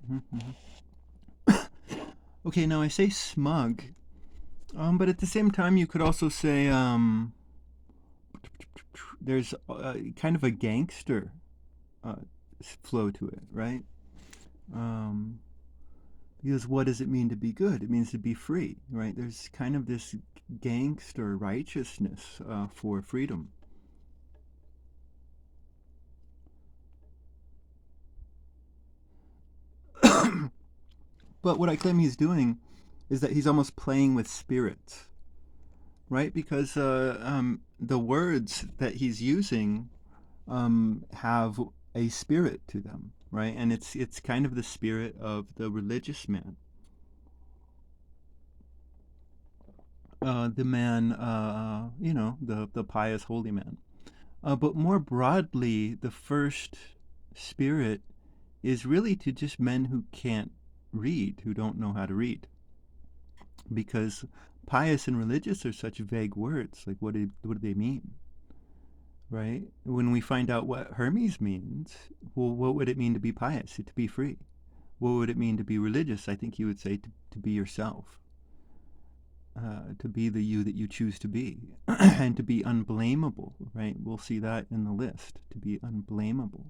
Mhm. Okay, now I say smug, but at the same time, you could also say there's kind of a gangster uh, flow to it, right? Um, because what does it mean to be good? It means to be free, right? There's kind of this gangster righteousness for freedom. But what I claim he's doing is that he's almost playing with spirits, right? Because the words that he's using have a spirit to them, right? And it's kind of the spirit of the religious man, the man, the pious holy man. But more broadly, the first spirit is really to just men who can't read, who don't know how to read, because pious and religious are such vague words. Like, what do they mean? Right? When we find out what Hermes means, well, what would it mean to be pious? To be free. What would it mean to be religious? I think he would say to be yourself, to be the you that you choose to be, and to be unblameable, right? We'll see that in the list, to be unblameable.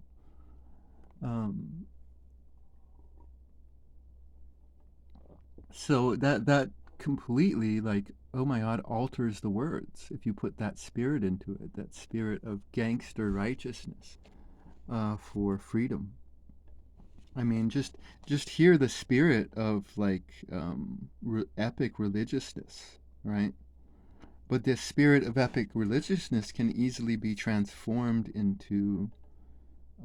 Um, so that completely, like, oh my God, alters the words if you put that spirit into it, that spirit of gangster righteousness for freedom. I mean, just hear the spirit of like epic religiousness, right? But this spirit of epic religiousness can easily be transformed into,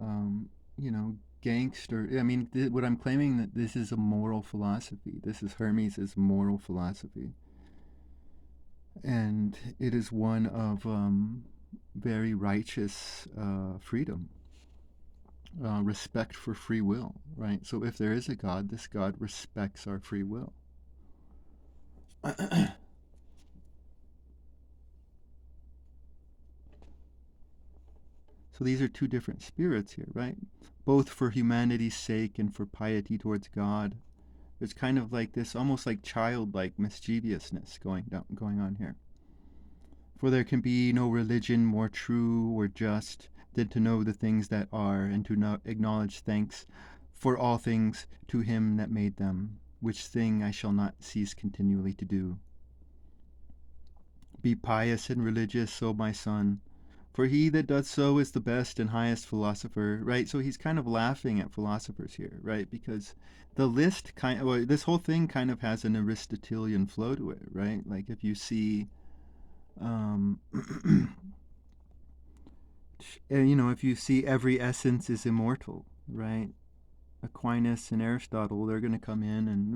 um, you know, gangster. I mean, what I'm claiming that this is a moral philosophy. This is Hermes' moral philosophy, and it is one of very righteous freedom, respect for free will, right? So if there is a God, this God respects our free will. So these are two different spirits here, right? Both for humanity's sake and for piety towards God. There's kind of like this almost like childlike mischievousness going on here. For there can be no religion more true or just than to know the things that are, and to acknowledge thanks for all things to him that made them, which thing I shall not cease continually to do. Be pious and religious, O my son, for he that doth so is the best and highest philosopher, right? So he's kind of laughing at philosophers here, right? Because the list well, this whole thing kind of has an Aristotelian flow to it, right? Like if you see, um, if you see every essence is immortal, right? Aquinas and Aristotle, they're going to come in and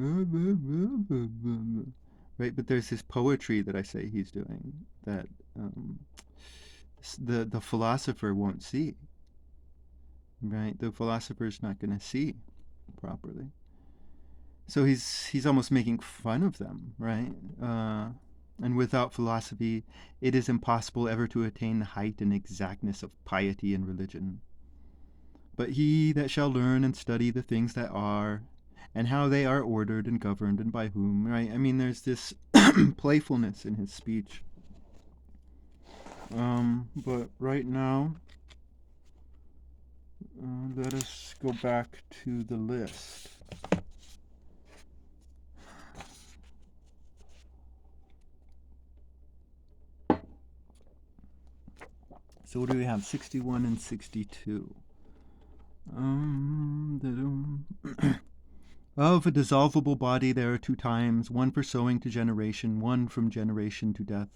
right, but there's this poetry that I say he's doing that um, the philosopher won't see, right? The philosopher's not going to see properly. So he's almost making fun of them, right? And without philosophy, it is impossible ever to attain the height and exactness of piety and religion. But he that shall learn and study the things that are, and how they are ordered and governed, and by whom, right? I mean, there's this playfulness in his speech. But right now, let us go back to the list. So what do we have? 61 and 62. Of a dissolvable body there are two times, one for sowing to generation, one from generation to death.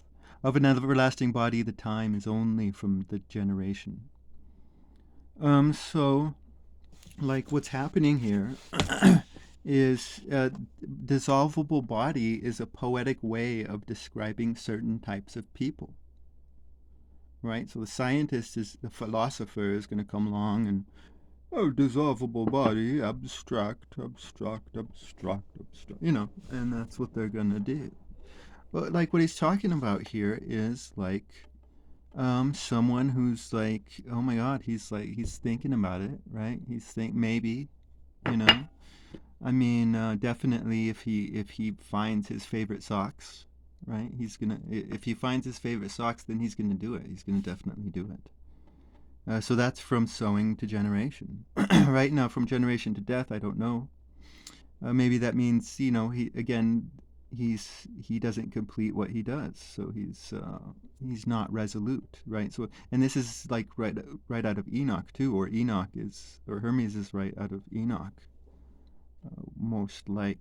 Of an everlasting body the time is only from the generation. So like what's happening here is dissolvable body is a poetic way of describing certain types of people, right? So the scientist is the philosopher is going to come along and dissolvable body, abstract, abstract, abstract, abstract, and that's what they're going to do. But like what he's talking about here is like someone who's like, oh my God, he's thinking about it, right? He's maybe, you know, I mean, definitely if he finds his favorite socks, right? If he finds his favorite socks, then he's gonna do it. He's gonna definitely do it. So that's from sowing to generation. Right now, from generation to death, I don't know. Maybe that means, he doesn't complete what he does, so he's not resolute, right? So, and this is like right out of Enoch too, or Hermes is right out of Enoch, most like,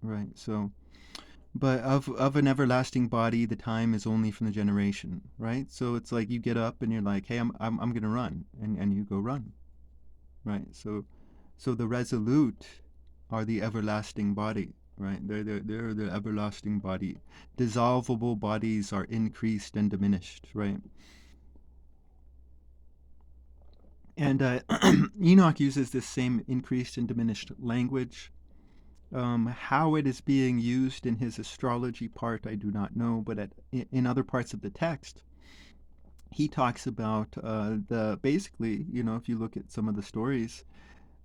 right? So, but of an everlasting body, the time is only from the generation, right? So it's like you get up and you're like, hey, I'm gonna run, and you go run, right? So the resolute are the everlasting body, right? They're the everlasting body. Dissolvable bodies are increased and diminished, right? And Enoch uses this same increased and diminished language. How it is being used in his astrology part, I do not know, but in other parts of the text, he talks about the basically, if you look at some of the stories,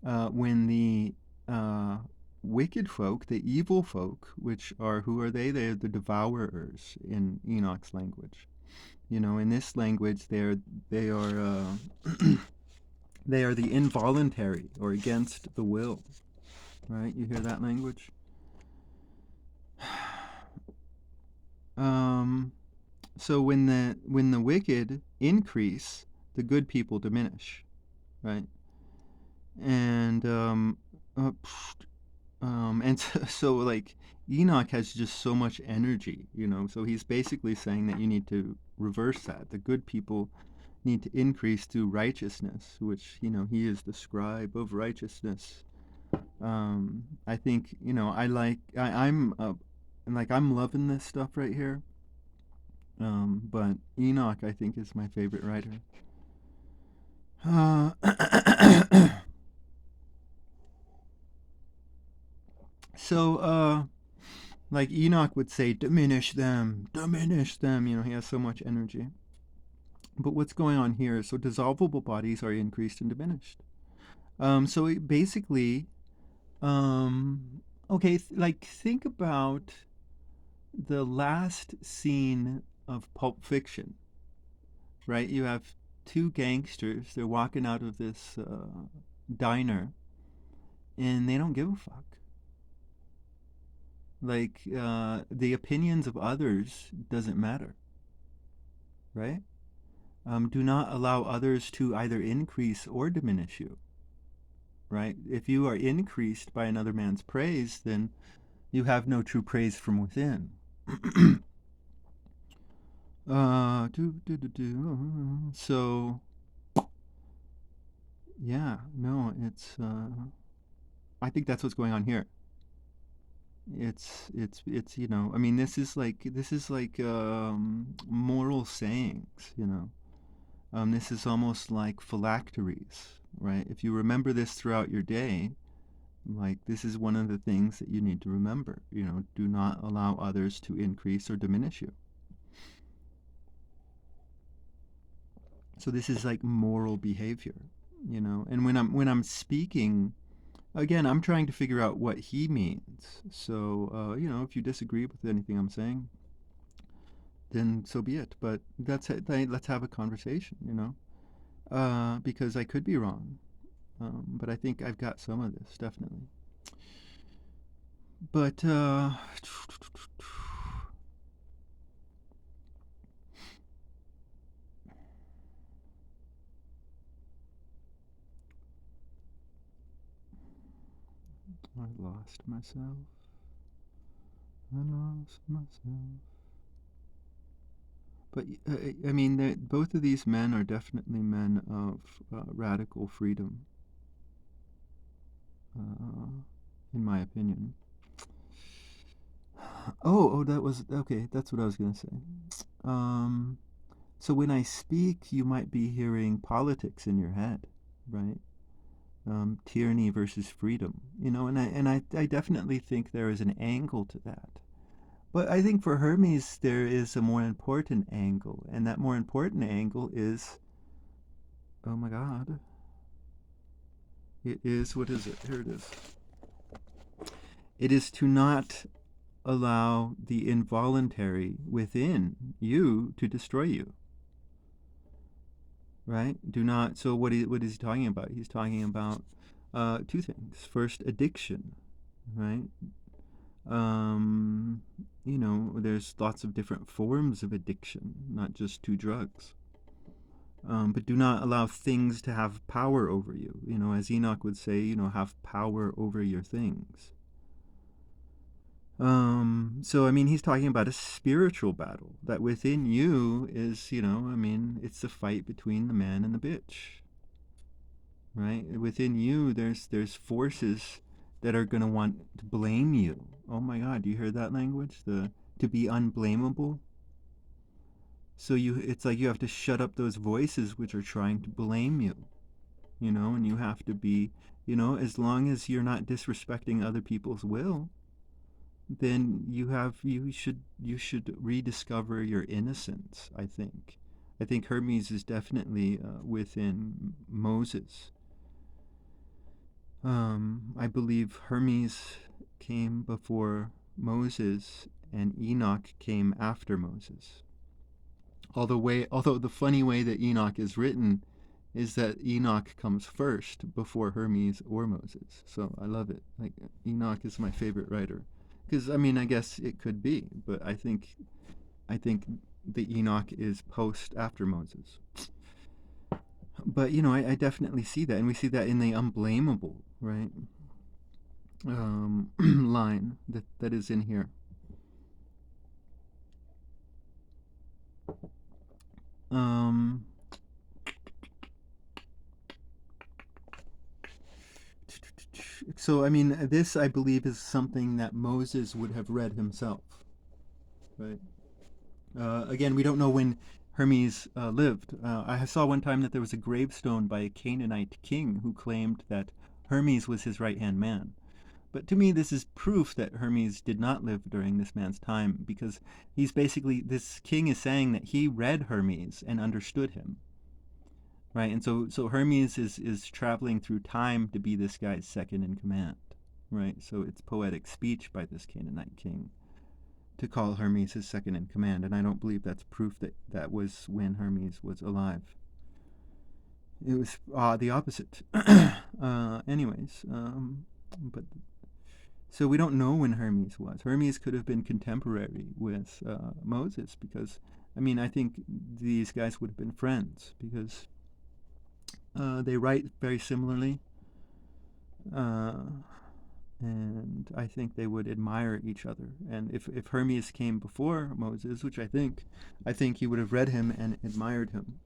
when the uh, wicked folk, the evil folk, which are who are they? They're the devourers in Enoch's language. In this language, they are they are the involuntary or against the will. Right? You hear that language? Um, so when the wicked increase, the good people diminish. Right? And uh, and so like Enoch has just so much energy, so he's basically saying that you need to reverse that. The good people need to increase through righteousness, which, he is the scribe of righteousness. I think, I'm loving this stuff right here. But Enoch, I think, is my favorite writer. Uh, so, like Enoch would say, diminish them, diminish them. He has so much energy. But what's going on here? So dissolvable bodies are increased and diminished. So basically, okay, like think about the last scene of Pulp Fiction, right? You have two gangsters. They're walking out of this diner, and they don't give a fuck. Like the opinions of others doesn't matter, right? Do not allow others to either increase or diminish you, right? If you are increased by another man's praise, then you have no true praise from within. So, yeah, no, it's. I think that's what's going on here. It's. I mean, this is like moral sayings. This is almost like phylacteries, right? If you remember this throughout your day, like this is one of the things that you need to remember. Do not allow others to increase or diminish you. So this is like moral behavior, And when I'm speaking, again, I'm trying to figure out what he means. So if you disagree with anything I'm saying, then so be it. But let's have a conversation, because I could be wrong. But I think I've got some of this definitely. But I lost myself. I lost myself. But I mean, both of these men are definitely men of radical freedom, uh, in my opinion. Oh, that was okay. That's what I was gonna say. Um, so when I speak, you might be hearing politics in your head, right? Tyranny versus freedom, and I definitely think there is an angle to that. But I think for Hermes there is a more important angle, and that more important angle is, oh my God, it is, what is it? Here it is. It is to not allow the involuntary within you to destroy you, right? Do not. So what is he talking about? He's talking about two things. First, addiction, right? Um, there's lots of different forms of addiction, not just to drugs. But do not allow things to have power over you. As Enoch would say, have power over your things. So I mean, he's talking about a spiritual battle that within you is, it's a fight between the man and the bitch, right? Within you, there's forces that are gonna want to blame you. Oh my God, do you hear that language? To be unblameable. So it's like you have to shut up those voices which are trying to blame you, and you have to be, as long as you're not disrespecting other people's will, then you should rediscover your innocence. I think Hermes is definitely within Moses. I believe Hermes came before Moses and Enoch came after Moses. Although the funny way that Enoch is written is that Enoch comes first before Hermes or Moses. So I love it. Like, Enoch is my favorite writer. Because I mean, I guess it could be, but I think the Enoch is post after Moses. But I definitely see that, and we see that in the unblameable, right? Line that is in here. Um, so I mean, this I believe is something that Moses would have read himself, right? Again, we don't know when Hermes lived. I saw one time that there was a gravestone by a Canaanite king who claimed that Hermes was his right hand man. But to me, this is proof that Hermes did not live during this man's time, because this king is saying that he read Hermes and understood him, right? And so Hermes is traveling through time to be this guy's second in command, right? So it's poetic speech by this Canaanite king to call Hermes his second in command, and I don't believe that's proof that that was when Hermes was alive. It was the opposite. Anyways, but so we don't know when Hermes was. Hermes could have been contemporary with Moses, because I mean, I think these guys would have been friends, because they write very similarly. And I think they would admire each other. And if Hermes came before Moses, which I think he would have read him and admired him.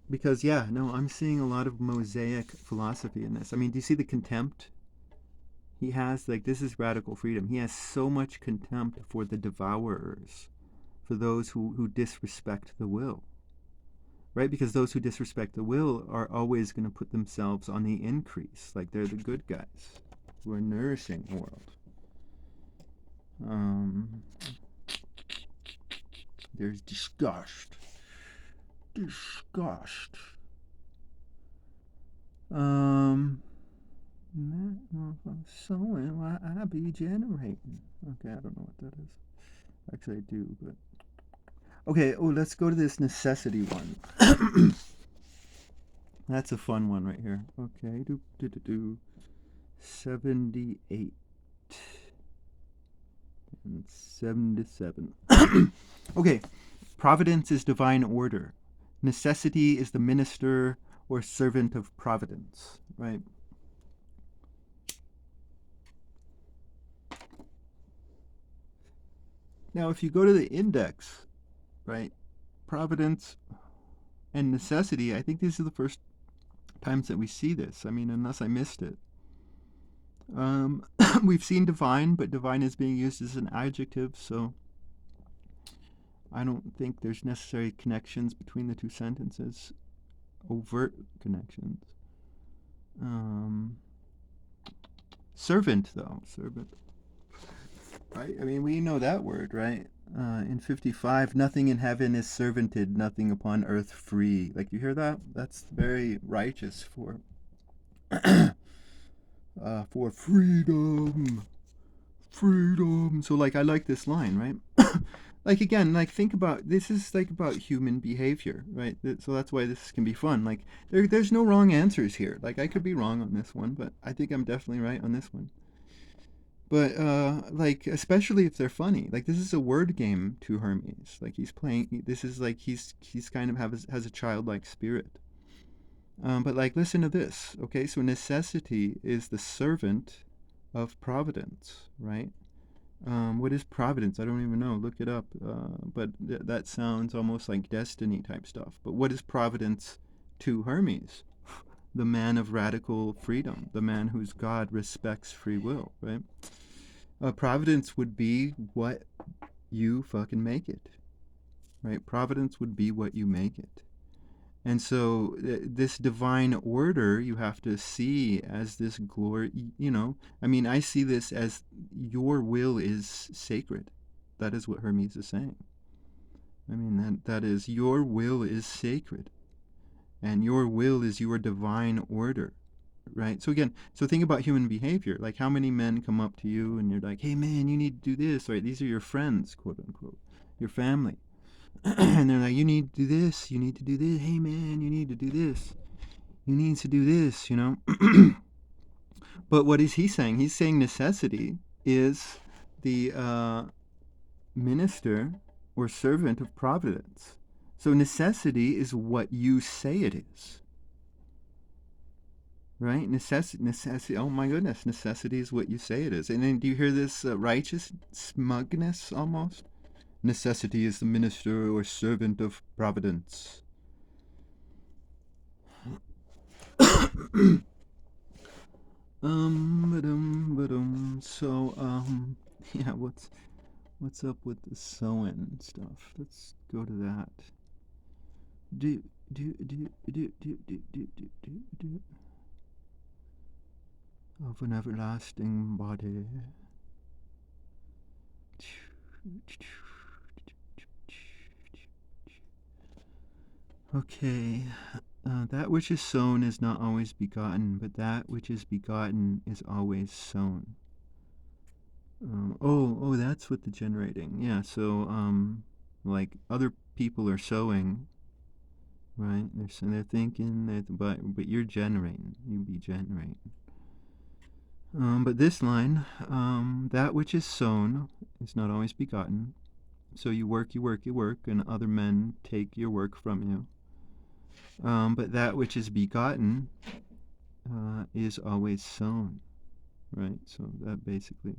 Because I'm seeing a lot of Mosaic philosophy in this. I mean, do you see the contempt he has? Like, this is radical freedom. He has so much contempt for the devourers, for those who disrespect the will. Right? Because those who disrespect the will are always going to put themselves on the increase. Like, they're the good guys who are nourishing the world. There's disgust. So why I be generating? Okay, I don't know what that is. Actually, I do, but okay. Oh, let's go to this necessity one. That's a fun one right here. Okay, 78 and 77. Okay, providence is divine order. Necessity is the minister or servant of providence, right? Now, if you go to the index, right, providence and necessity, I think these are the first times that we see this. I mean, unless I missed it. We've seen divine, but divine is being used as an adjective, so I don't think there's necessary connections between the two sentences, overt connections. Servant, though, servant. Right? I mean, we know that word, right? In 55, nothing in heaven is servanted, nothing upon earth free. Like, you hear that? That's very righteous for For freedom, freedom. So like I like this line, right? Like again, like think about this is like about human behavior, right? So that's why this can be fun. Like there's no wrong answers here. Like I could be wrong on this one, but I think I'm definitely right on this one. But like especially if they're funny. Like this is a word game to Hermes. Like he's playing. This is like he's kind of has a childlike spirit. But like listen to this. Okay, so necessity is the servant of providence, right? What is providence? I don't even know. Look it up. But that sounds almost like destiny type stuff. But what is providence to Hermes? The man of radical freedom, the man whose God respects free will, right? Providence would be what you fucking make it, right? Providence would be what you make it. And so this divine order you have to see as this glory, you know. I mean, I see this as your will is sacred. That is what Hermes is saying. I mean, that is your will is sacred. And your will is your divine order, right? So again, so think about human behavior. Like how many men come up to you and you're like, hey man, you need to do this, right? These are your friends, quote unquote, your family. And they're like, you need to do this, you need to do this, hey man, you need to do this, you need to do this, you know. But what is he saying? He's saying necessity is the minister or servant of providence. So necessity is what you say it is, right? Necessity. Oh my goodness, necessity is what you say it is. And then do you hear this righteous smugness almost? Necessity is the minister or servant of providence. So, yeah, what's up with the sewing stuff? Let's go to that. Do do do do do do do do do do of an everlasting body. Okay, that which is sown is not always begotten, but that which is begotten is always sown. Oh, that's what the generating. Yeah, so like other people are sowing, right? They're thinking that, but you're generating. You be generating. But this line, that which is sown is not always begotten. So you work, and other men take your work from you. But that which is begotten is always sown, right? So that basically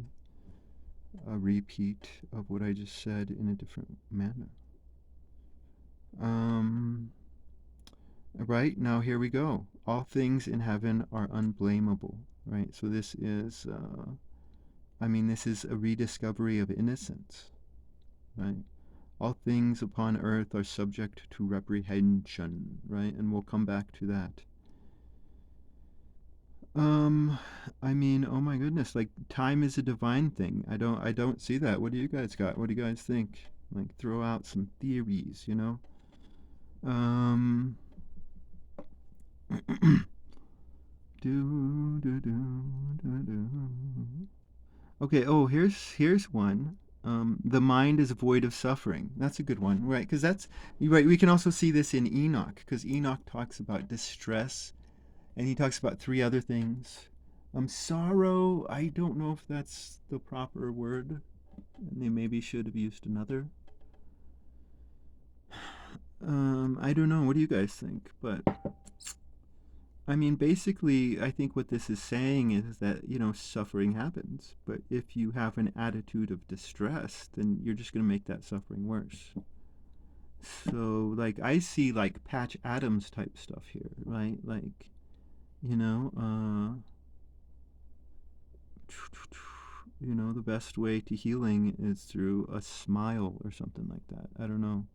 a repeat of what I just said in a different manner. Right, now here we go. All things in heaven are unblameable, right? So this is, this is a rediscovery of innocence, right? All things upon earth are subject to reprehension, right? And we'll come back to that. Oh my goodness, like time is a divine thing. I don't see that. What do you guys got? What do you guys think? Like throw out some theories, you know? do do do do do. Okay, here's one. The mind is void of suffering. That's a good one, right? Because that's right. We can also see this in Enoch, because Enoch talks about distress, and he talks about three other things. Sorrow. I don't know if that's the proper word, and they maybe should have used another. I don't know. What do you guys think? But I mean, basically, I think what this is saying is that, you know, suffering happens. But if you have an attitude of distress, then you're just going to make that suffering worse. So, like, I see, like, Patch Adams type stuff here, right? Like, you know, the best way to healing is through a smile or something like that. I don't know.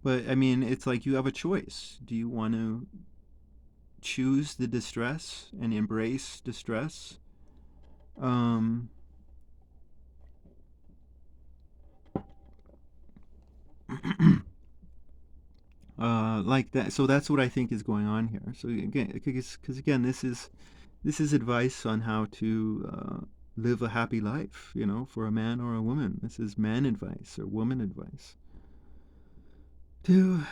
But, I mean, it's like you have a choice. Do you want to choose the distress and embrace distress? Like that. So that's what I think is going on here. So again, because again, this is This is advice on how to live a happy life, for a man or a woman. This is man advice or woman advice. Do.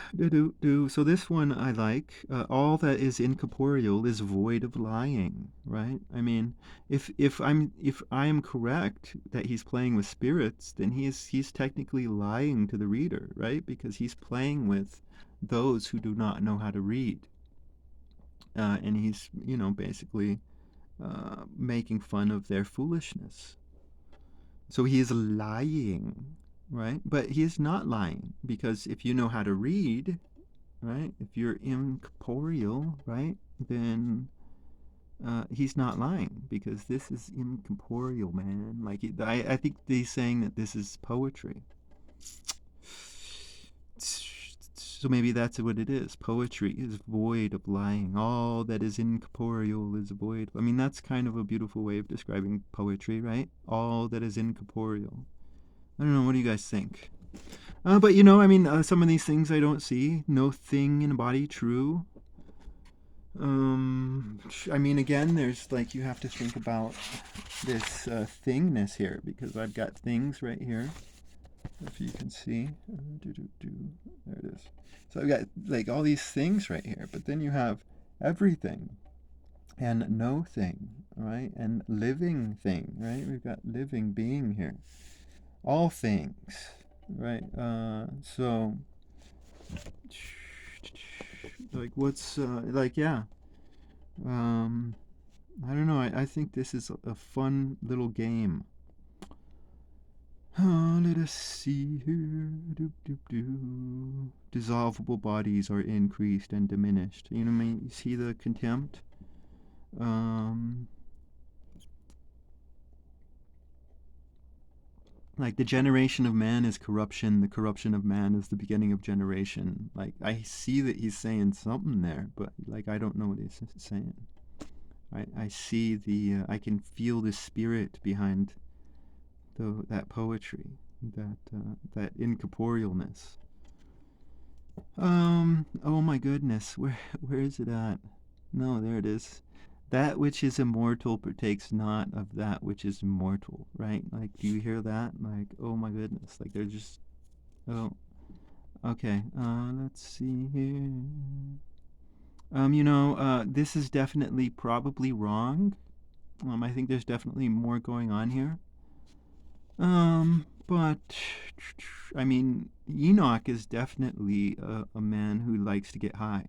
So this one I like. All that is incorporeal is void of lying, right? I mean, if I am correct that he's playing with spirits, then he's technically lying to the reader, right? Because he's playing with those who do not know how to read, and he's basically making fun of their foolishness. So he is lying, right? But he is not lying, because if you know how to read, right? If you're incorporeal, right? Then he's not lying, because this is incorporeal, man. Like I think he's saying that this is poetry. So maybe that's what it is. Poetry is void of lying. All that is incorporeal is void. I mean, that's kind of a beautiful way of describing poetry, right? All that is incorporeal. I don't know. What do you guys think? But I mean, some of these things I don't see. No thing in a body true. I mean, again, there's like, you have to think about this thingness here, because I've got things right here. If you can see, there it is. So I've got like all these things right here, but then you have everything and no thing, right? And living thing, right? We've got living being here. All things, right? So like what's like, yeah. I don't know. I think this is a fun little game. Let us see here. Dissolvable bodies are increased and diminished. You know what I mean? You see the contempt? Like, the generation of man is corruption. The corruption of man is the beginning of generation. Like, I see that he's saying something there, but like, I don't know what he's saying. I see I can feel the spirit behind that poetry, that incorporealness. Oh my goodness, where is it at? No, there it is. That which is immortal partakes not of that which is immortal, right? Like, do you hear that? Like, oh my goodness, like they're just, oh, okay. Let's see here. This is definitely probably wrong. I think there's definitely more going on here. But I mean, Enoch is definitely a man who likes to get high.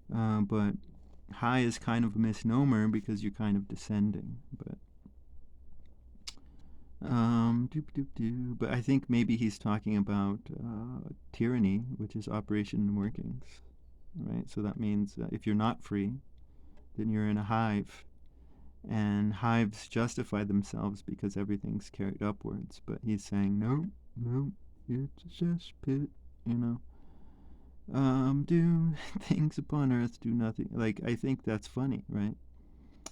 But high is kind of a misnomer, because you're kind of descending. But but I think maybe he's talking about tyranny, which is operation and workings, right? So that means if you're not free, then you're in a hive. And hives justify themselves because everything's carried upwards. But he's saying, no, it's a cesspit, do things upon earth do nothing. Like, I think that's funny, right?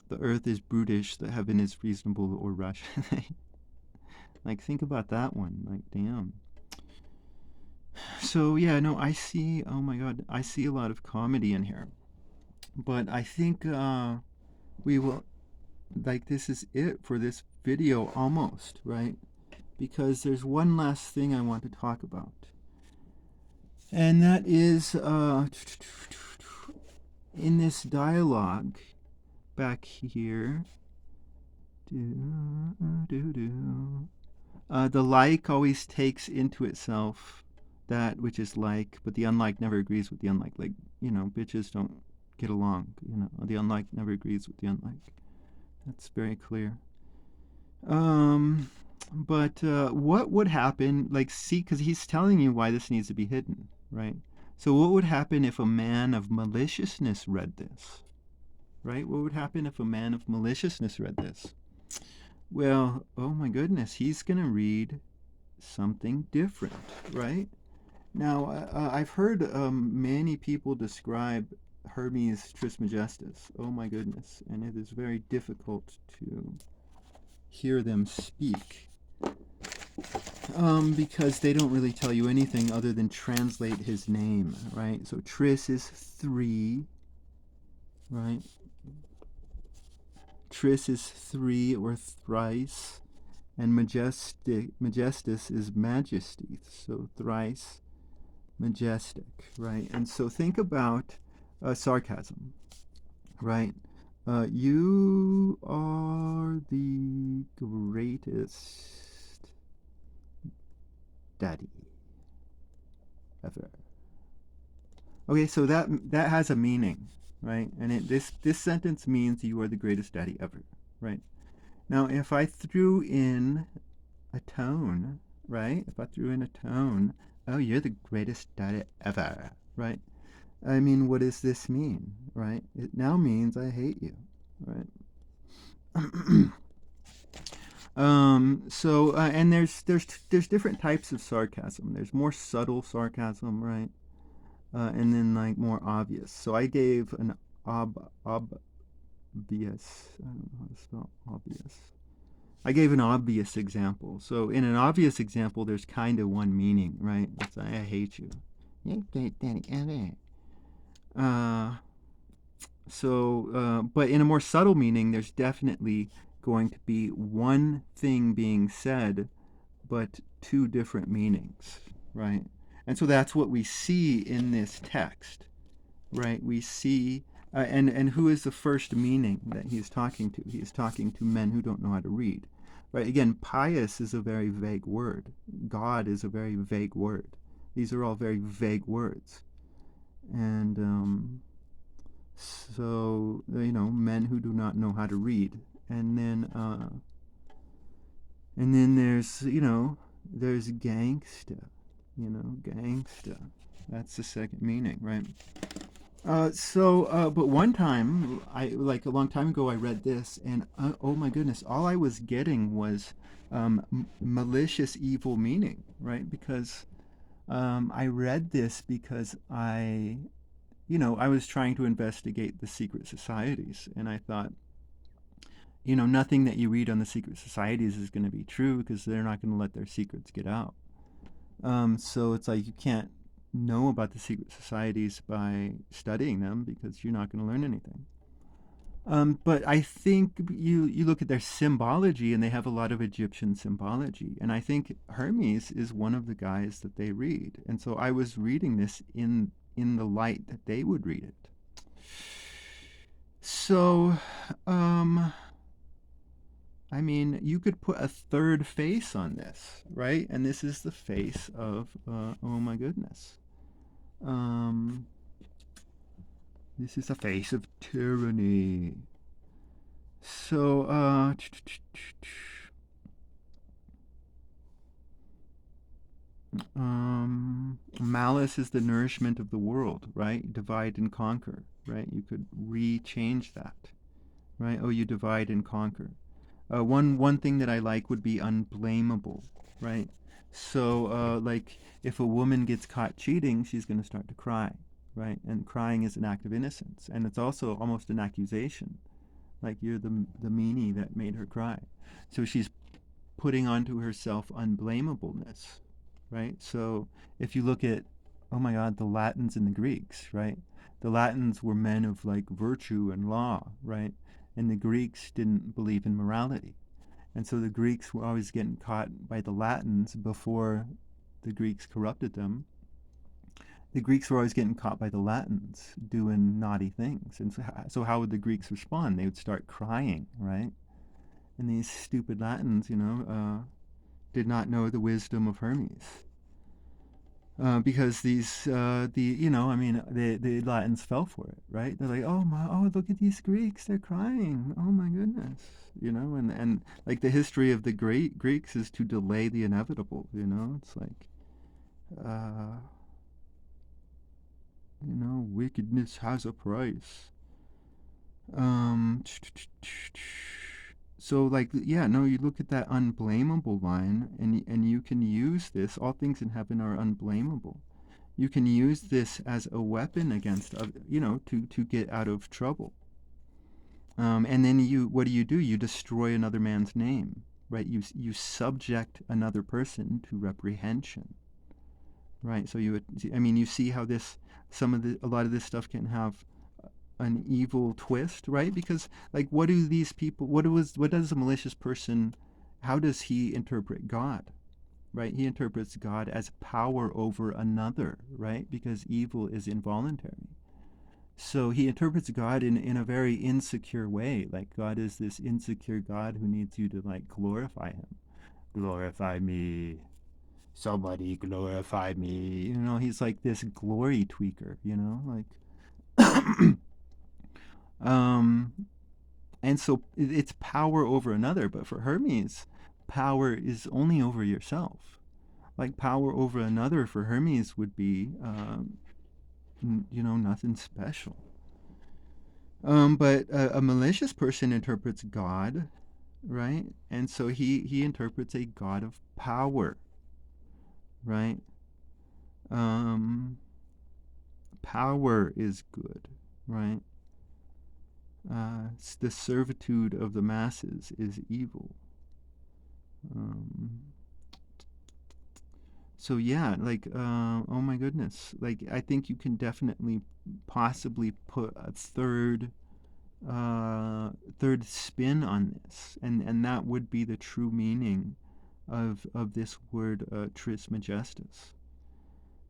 The earth is brutish, the heaven is reasonable or rational. Like, think about that one. Like, damn. So, yeah, no, I see, oh my god, I see a lot of comedy in here. But I think we will, like, this is it for this video almost, right? Because there's one last thing I want to talk about. And that is in this dialogue back here. The like always takes into itself that which is like, but the unlike never agrees with the unlike. Like, bitches don't get along. The unlike never agrees with the unlike. That's very clear. But what would happen, like, see, because he's telling you why this needs to be hidden, right? So what would happen if a man of maliciousness read this, right? What would happen if a man of maliciousness read this? Well, oh my goodness, he's going to read something different, right? Now, I've heard many people describe Hermes Trismegistus. Oh my goodness, and it is very difficult to hear them speak. Because they don't really tell you anything other than translate his name, right? So Tris is 3, right? Tris is three or thrice, and majestus is majesty, so thrice majestic, right? And so think about sarcasm, right? You are the greatest daddy ever. Okay, so that has a meaning, right? And this sentence means you are the greatest daddy ever, right? Now, if I threw in a tone, right? If I threw in a tone, oh, you're the greatest daddy ever, right? I mean, what does this mean, right? It now means I hate you, right? And there's different types of sarcasm. There's more subtle sarcasm, right? And then like more obvious. So I gave an obvious. I don't know how to spell obvious. I gave an obvious example. So in an obvious example, there's kind of one meaning, right? It's I hate you. But in a more subtle meaning, there's definitely going to be one thing being said, but two different meanings, right? And so that's what we see in this text, right? We see, and who is the first meaning that he's talking to? He is talking to men who don't know how to read, right? Again, pious is a very vague word. God is a very vague word. These are all very vague words, and so men who do not know how to read, and then there's gangsta, gangsta. That's the second meaning, right? But one time, a long time ago, I read this, and oh my goodness, all I was getting was malicious, evil meaning, right? Because I read this because I was trying to investigate the secret societies, and I thought, nothing that you read on the secret societies is going to be true because they're not going to let their secrets get out. So it's like you can't know about the secret societies by studying them because you're not going to learn anything. But I think you look at their symbology, and they have a lot of Egyptian symbology, and I think Hermes is one of the guys that they read, and so I was reading this in the light that they would read it. So, I mean, you could put a third face on this, right? And this is the face of, oh my goodness. This is the face of tyranny. So, malice is the nourishment of the world, right? Divide and conquer, right? You could re-change that, right? Oh, you divide and conquer. One thing that I like would be unblameable, right? So, like, if a woman gets caught cheating, she's going to start to cry, right? And crying is an act of innocence, and it's also almost an accusation, like you're the meanie that made her cry. So she's putting onto herself unblamableness, right? So if you look at, oh my God, the Latins and the Greeks, right? The Latins were men of like virtue and law, right? And the Greeks didn't believe in morality. And so the Greeks were always getting caught by the Latins before the Greeks corrupted them. The Greeks were always getting caught by the Latins doing naughty things. And so how would the Greeks respond? They would start crying, right? And these stupid Latins, did not know the wisdom of Hermes. Because the Latins fell for it, right? They're like, oh, look at these Greeks, they're crying. Oh my goodness, and like the history of the great Greeks is to delay the inevitable. It's like, wickedness has a price. So like, yeah, no, you look at that unblameable line, and you can use this. All things in heaven are unblameable. You can use this as a weapon against, to get out of trouble. And then what do? You destroy another man's name, right? You subject another person to reprehension, right? So you see how a lot of this stuff can have an evil twist, right? Because like, what do these people? What does a malicious person? How does he interpret God? Right? He interprets God as power over another, right? Because evil is involuntary. So he interprets God in a very insecure way. Like, God is this insecure God who needs you to like glorify him. Glorify me. Somebody glorify me. He's like this glory tweaker, like um and so it's power over another, but for Hermes, power is only over yourself. Like, power over another for Hermes would be nothing special. But a malicious person interprets God, right? And so he interprets a God of power, right? Um, Power is good, right? The servitude of the masses is evil. Um, so yeah, like, oh my goodness, like, I think you can definitely possibly put a third spin on this, and that would be the true meaning of this word, tris majestus.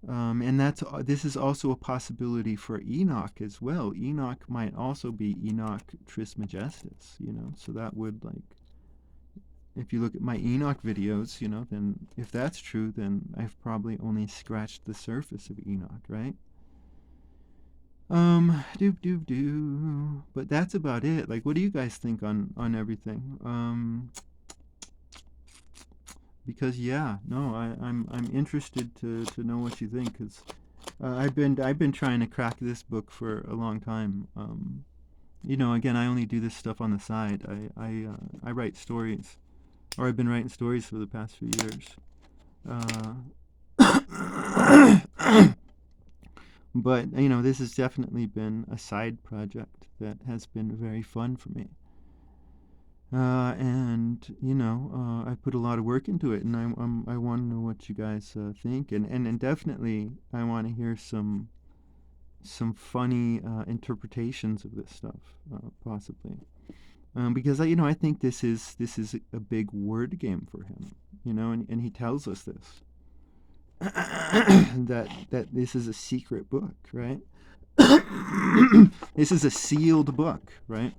And this is also a possibility for Enoch as well. Enoch might also be Enoch tris majestus, so that would, like, if you look at my Enoch videos, then if that's true, then I've probably only scratched the surface of Enoch, right? Doop doop doo. But that's about it. Like, what do you guys think on everything? Because yeah, no, I'm interested to know what you think, because I've been trying to crack this book for a long time. Again, I only do this stuff on the side. I write stories, or I've been writing stories for the past few years. But this has definitely been a side project that has been very fun for me. And I put a lot of work into it, and I want to know what you guys think, and definitely I want to hear some funny interpretations of this stuff, possibly, because I think this is a big word game for him, and he tells us this. that this is a secret book, right? This is a sealed book, right?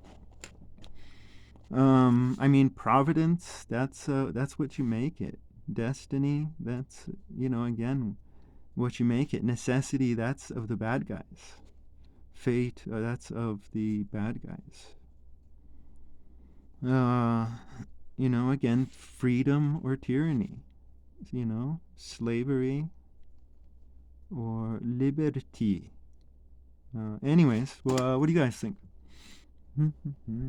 I mean, providence, that's what you make it. Destiny, that's, again, what you make it. Necessity, that's of the bad guys. Fate, that's of the bad guys. Again, freedom or tyranny. Slavery or liberty. Anyways, well, what do you guys think?